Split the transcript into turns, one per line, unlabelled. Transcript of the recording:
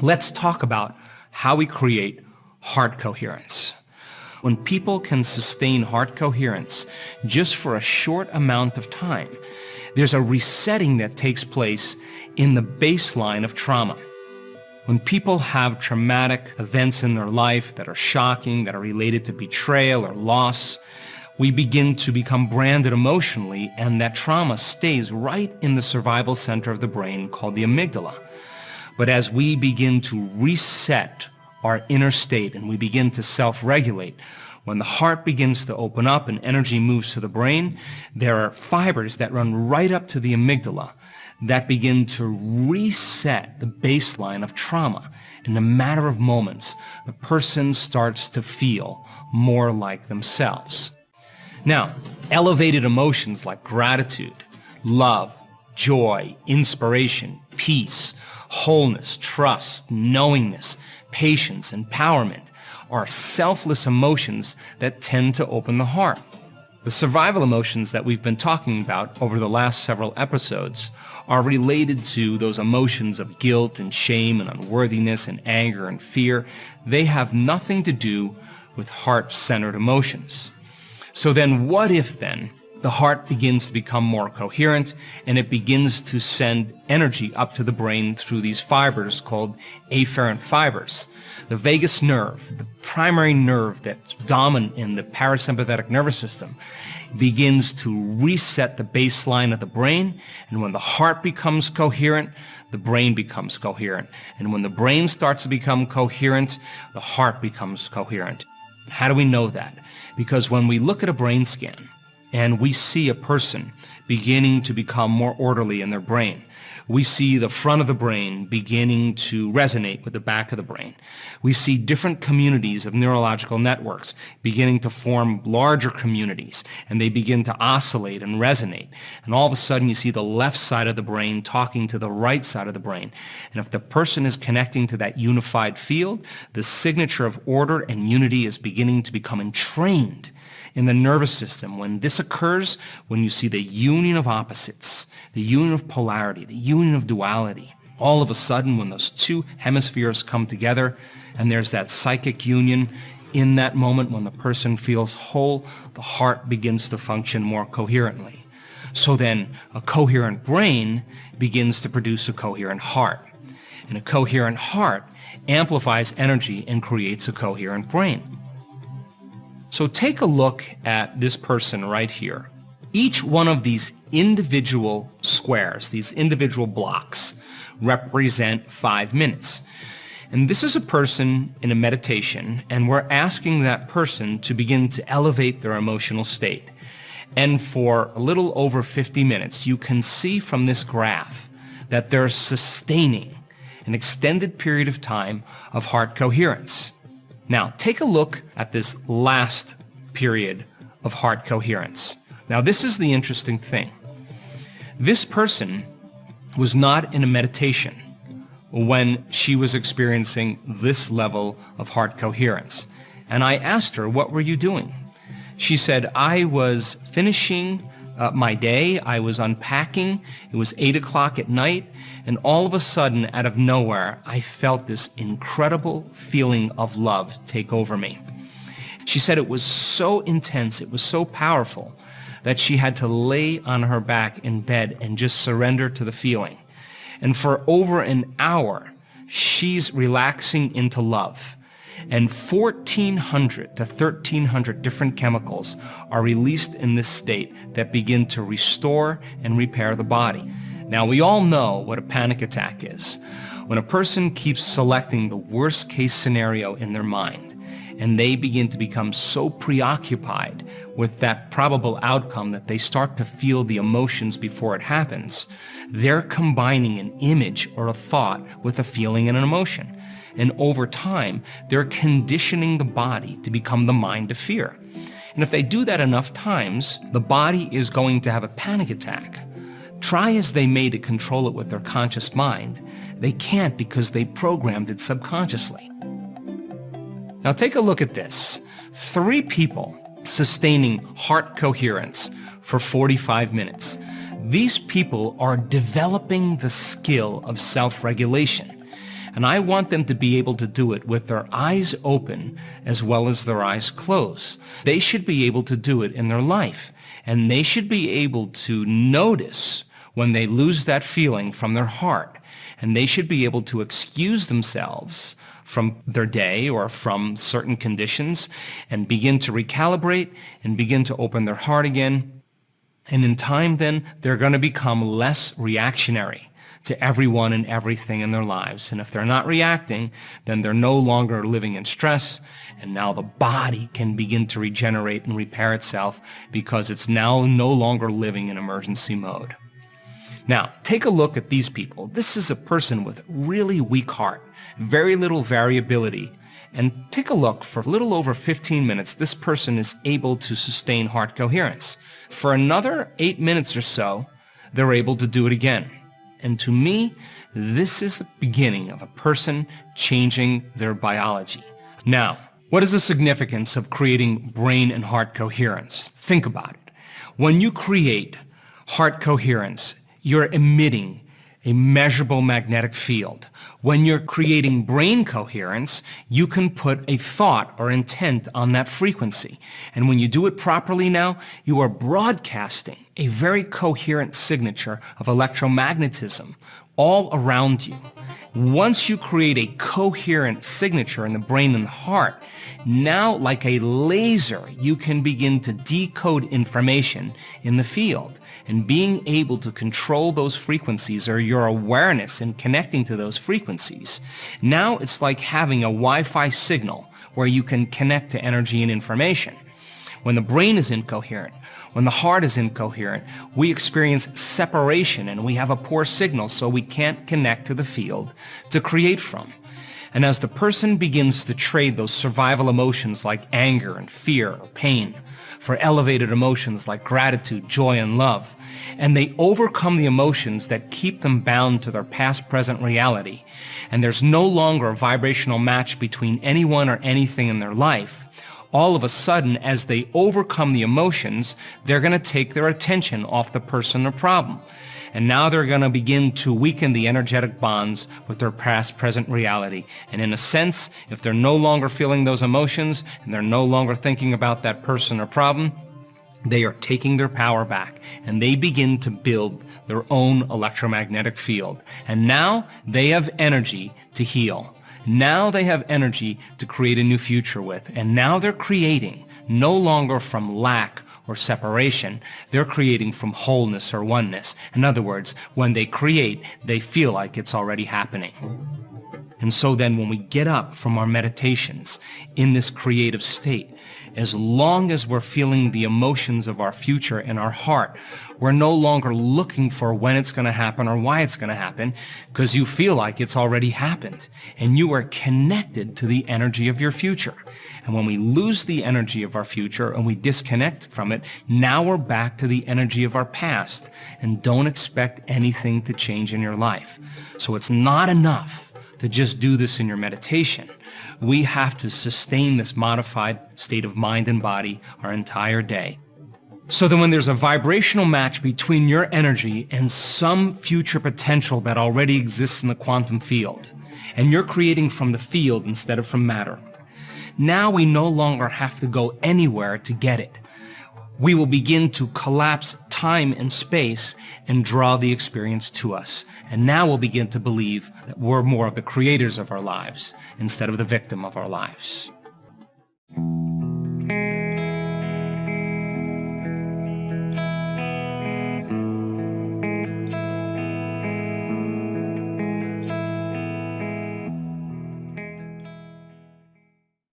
Let's talk about how we create heart coherence. When people can sustain heart coherence just for a short amount of time, there's a resetting that takes place in the baseline of trauma. When people have traumatic events in their life that are shocking, that are related to betrayal or loss, we begin to become branded emotionally, and that trauma stays right in the survival center of the brain called the amygdala. But as we begin to reset our inner state and we begin to self-regulate, when the heart begins to open up and energy moves to the brain, there are fibers that run right up to the amygdala that begin to reset the baseline of trauma. In a matter of moments, the person starts to feel more like themselves. Now, elevated emotions like gratitude, love, joy, inspiration, peace, wholeness, trust, knowingness, patience, empowerment are selfless emotions that tend to open the heart. The survival emotions that we've been talking about over the last several episodes are related to those emotions of guilt and shame and unworthiness and anger and fear. They have nothing to do with heart-centered emotions. So then what if then the heart begins to become more coherent and it begins to send energy up to the brain through these fibers called afferent fibers? The vagus nerve, the primary nerve that's dominant in the parasympathetic nervous system, begins to reset the baseline of the brain, and when the heart becomes coherent, the brain becomes coherent. And when the brain starts to become coherent, the heart becomes coherent. How do we know that? Because when we look at a brain scan and we see a person beginning to become more orderly in their brain, we see the front of the brain beginning to resonate with the back of the brain. We see different communities of neurological networks beginning to form larger communities, and they begin to oscillate and resonate. And all of a sudden you see the left side of the brain talking to the right side of the brain. And if the person is connecting to that unified field, the signature of order and unity is beginning to become entrained in the nervous system. When this occurs, when you see the union of opposites, the union of polarity, the union of duality, all of a sudden when those two hemispheres come together and there's that psychic union, in that moment when the person feels whole, the heart begins to function more coherently. So then a coherent brain begins to produce a coherent heart. And a coherent heart amplifies energy and creates a coherent brain. So take a look at this person right here. Each one of these individual squares, these individual blocks, represent 5 minutes. And this is a person in a meditation, and we're asking that person to begin to elevate their emotional state. And for a little over 50 minutes, you can see from this graph that they're sustaining an extended period of time of heart coherence. Now, take a look at this last period of heart coherence. Now, this is the interesting thing. This person was not in a meditation when she was experiencing this level of heart coherence. And I asked her, what were you doing? She said, I was finishing my day, I was unpacking, it was 8 o'clock at night, and all of a sudden, out of nowhere, I felt this incredible feeling of love take over me. She said it was so intense, it was so powerful, that she had to lay on her back in bed and just surrender to the feeling. And for over an hour, she's relaxing into love. And 1,400 to 1,300 different chemicals are released in this state that begin to restore and repair the body. Now, we all know what a panic attack is. When a person keeps selecting the worst case scenario in their mind, and they begin to become so preoccupied with that probable outcome that they start to feel the emotions before it happens, they're combining an image or a thought with a feeling and an emotion. And over time, they're conditioning the body to become the mind of fear. And if they do that enough times, the body is going to have a panic attack. Try as they may to control it with their conscious mind, they can't because they programmed it subconsciously. Now take a look at this. 3 people sustaining heart coherence for 45 minutes. These people are developing the skill of self-regulation. And I want them to be able to do it with their eyes open as well as their eyes closed. They should be able to do it in their life. And they should be able to notice when they lose that feeling from their heart. And they should be able to excuse themselves from their day or from certain conditions and begin to recalibrate and begin to open their heart again. And in time then, they're going to become less reactionary to everyone and everything in their lives. And if they're not reacting, then they're no longer living in stress, and now the body can begin to regenerate and repair itself because it's now no longer living in emergency mode. Now, take a look at these people. This is a person with really weak heart, very little variability. And take a look, for a little over 15 minutes, this person is able to sustain heart coherence. For another 8 minutes or so, they're able to do it again. And to me, this is the beginning of a person changing their biology. Now, what is the significance of creating brain and heart coherence? Think about it. When you create heart coherence, you're emitting a measurable magnetic field. When you're creating brain coherence, you can put a thought or intent on that frequency. And when you do it properly now, you are broadcasting a very coherent signature of electromagnetism all around you. Once you create a coherent signature in the brain and the heart, now like a laser, you can begin to decode information in the field. And being able to control those frequencies, or your awareness in connecting to those frequencies, now it's like having a Wi-Fi signal where you can connect to energy and information. When the brain is incoherent, when the heart is incoherent, we experience separation and we have a poor signal, so we can't connect to the field to create from. And as the person begins to trade those survival emotions like anger and fear or pain for elevated emotions like gratitude, joy, and love, and they overcome the emotions that keep them bound to their past, present reality, and there's no longer a vibrational match between anyone or anything in their life, all of a sudden, as they overcome the emotions, they're going to take their attention off the person or problem. And now they're going to begin to weaken the energetic bonds with their past, present reality. And in a sense, if they're no longer feeling those emotions and they're no longer thinking about that person or problem, they are taking their power back and they begin to build their own electromagnetic field. And now they have energy to heal. Now they have energy to create a new future with. And now they're creating no longer from lack or separation. They're creating from wholeness or oneness. In other words, when they create, they feel like it's already happening. And so then when we get up from our meditations in this creative state, as long as we're feeling the emotions of our future in our heart, we're no longer looking for when it's going to happen or why it's going to happen, because you feel like it's already happened. And you are connected to the energy of your future. And when we lose the energy of our future and we disconnect from it, now we're back to the energy of our past. And don't expect anything to change in your life. So it's not enough to just do this in your meditation. We have to sustain this modified state of mind and body our entire day. So then when there's a vibrational match between your energy and some future potential that already exists in the quantum field, and you're creating from the field instead of from matter, now we no longer have to go anywhere to get it. We will begin to collapse time and space and draw the experience to us. And now we'll begin to believe that we're more of the creators of our lives instead of the victim of our lives.